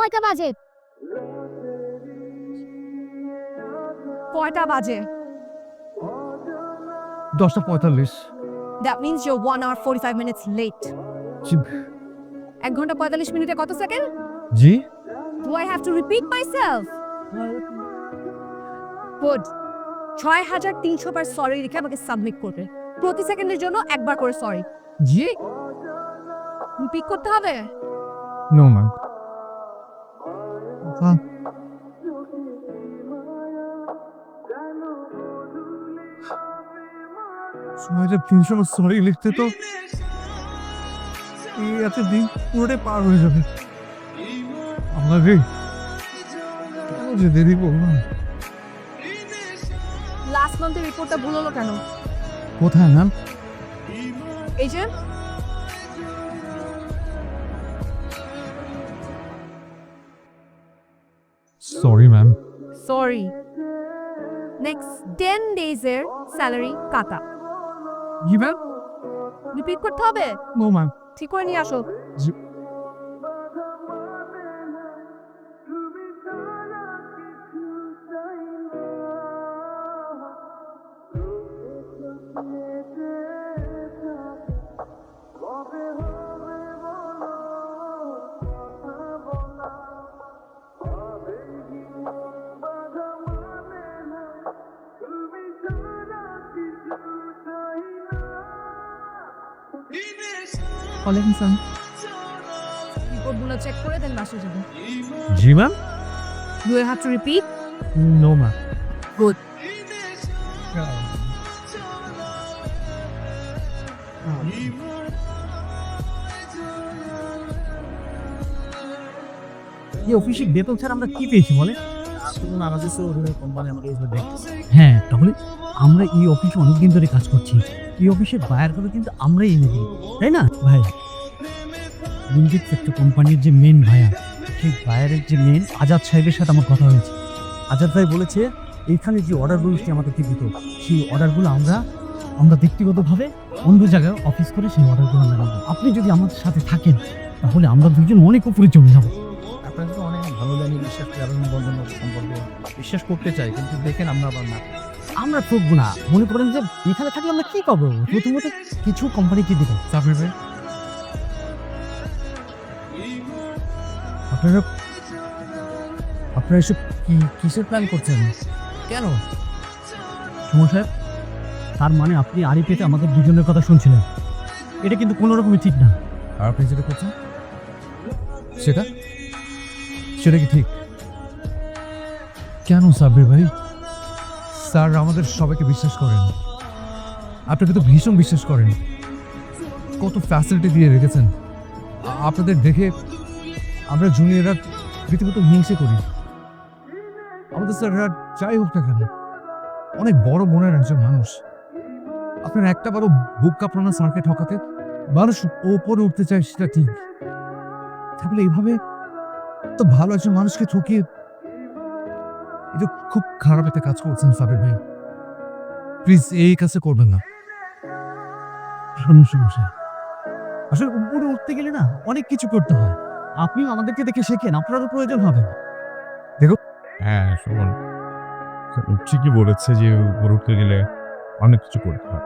কয়টা বাজে? কয়টা বাজে? 10:45। That means you're 1 hour 45 minutes late. 1 ঘন্টা 45 মিনিটে কত second? G Do I have to repeat myself? Good. 6300 bar sorry লিখে আমাকে সাবমিট করবে। প্রতি সেকেন্ডের জন্য একবার করে সরি। জি রিপিট করতে হবে? No ma'am. সময়টা 300 বার সরি লিখতে তো এই এত দিন পুরোটাই পার হয়ে যাবে। আমাকে কেন যে দেরি করলাম? লাস্ট মান্থের রিপোর্টটা ভুল হলো কেন? কোথায় ম্যাম? এই যে sorry ma'am. Sorry. Next 10 days এর স্যালারি কাটা। জি ম্যাম। রিপিট করতে হবে? No ma'am. ঠিক করে নিয়ে আসো। জি ওয়ালাইকুম আসসালাম। রিপোর্টগুলো চেক করে দেন বাসায় যাবো। জি ma'am. Do I have to repeat? No ma'am. Good. এই অফিসে বেতন ছাড়া আমরা কি পেয়েছি বলে? হ্যাঁ, তাহলে আমরা এই অফিসে অনেকদিন ধরে কাজ করছি। এই অফিসের বায়ারগুলো কিন্তু আমরাই এনে দিই, তাই না ভাই? লিঙ্কিট একটা কোম্পানির যে মেন বায়ার, সেই বায়ারের যে মেন আজাদ সাহেবের সাথে আমার কথা হয়েছে। আজাদ ভাই বলেছে এইখানে যে অর্ডারগুলোটি আমাদেরকে দিত, সেই অর্ডারগুলো আমরা ব্যক্তিগতভাবে অন্য জায়গায় অফিস করে সেই অর্ডারগুলো আমরা নেব। আপনি যদি আমাদের সাথে থাকেন তাহলে আমরা দুজন অনেক উপরে চলে যাবো। আপনাকে তো অনেক ভালো জানি, বিশ্বাস করি আপনার বন্ধন সম্পর্কে বিশ্বাস করতে চাই, কিন্তু দেখেন আমরা আবার না। আমরা ঠকবো না। মনে করেন যে এখানে থাকলে আমরা কি পাবো? প্রথমত কিছু কোম্পানিকে দেবো। সাবির ভাই, আপনারা এসব কিসের প্ল্যান করছেন? কেন? সুমন সাহেব, তার মানে আপনি আড়ি পেতে আমাদের দুজনের কথা শুনছিলেন। এটা কিন্তু কোনো রকমই ঠিক না। আর আপনি যেটা করছেন সেটা সেটা কি ঠিক? কেন সাব্বির ভাই? স্যার আমাদের সবাইকে বিশ্বাস করেন, আপনাকে তো ভীষণ বিশ্বাস করেন, কত ফ্যাসিলিটি দিয়ে রেখেছেন। আপনাদের দেখে আমরা জুনিয়ররা রীতিমত হিংসে করি। আমাদের স্যাররা যাই হোক না কেন অনেক বড় মনের একজন মানুষ। আপনার একটা বারো বুক কাঁপানো স্যারকে ঠকাতে মানুষ ওপরে উঠতে চায়, সেটা ঠিক। তাহলে এইভাবে তো ভালো একজন মানুষকে ঠকিয়ে এটা খুব খারাপ একটা কাজ করছেন সাবির ভাই। প্লিজ এই কাজটা করবেন না। শুনুন সুমন সাহেব, আসলে উপরে উঠতে গেলে না অনেক কিছু করতে হয়। আপনিও আমাদেরকে দেখে শেখেন, আপনারও প্রয়োজন হবে। হ্যাঁ সুমন ঠিকই বলেছে যে উপরে উঠতে গেলে অনেক কিছু করতে হয়।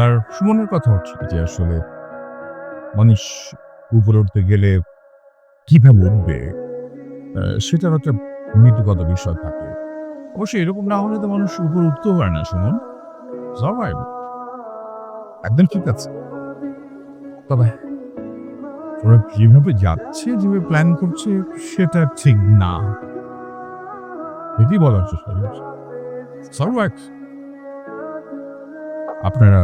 আর সুমনের কথা হচ্ছে যে আসলে মানুষ উপরে উঠতে গেলে কিভাবে উঠবে সেটার একটা নীতিগত বিষয় থাকে। অবশ্যই এরকম না হলে তো মানুষ উপরে উঠতেও পারে না সুমন। সবাই একদম ঠিক আছে, তবে ওরা যেভাবে যাচ্ছে, যেভাবে প্ল্যান করছে সেটা ঠিক না, এটি বলার চেষ্টা করছি। আপনারা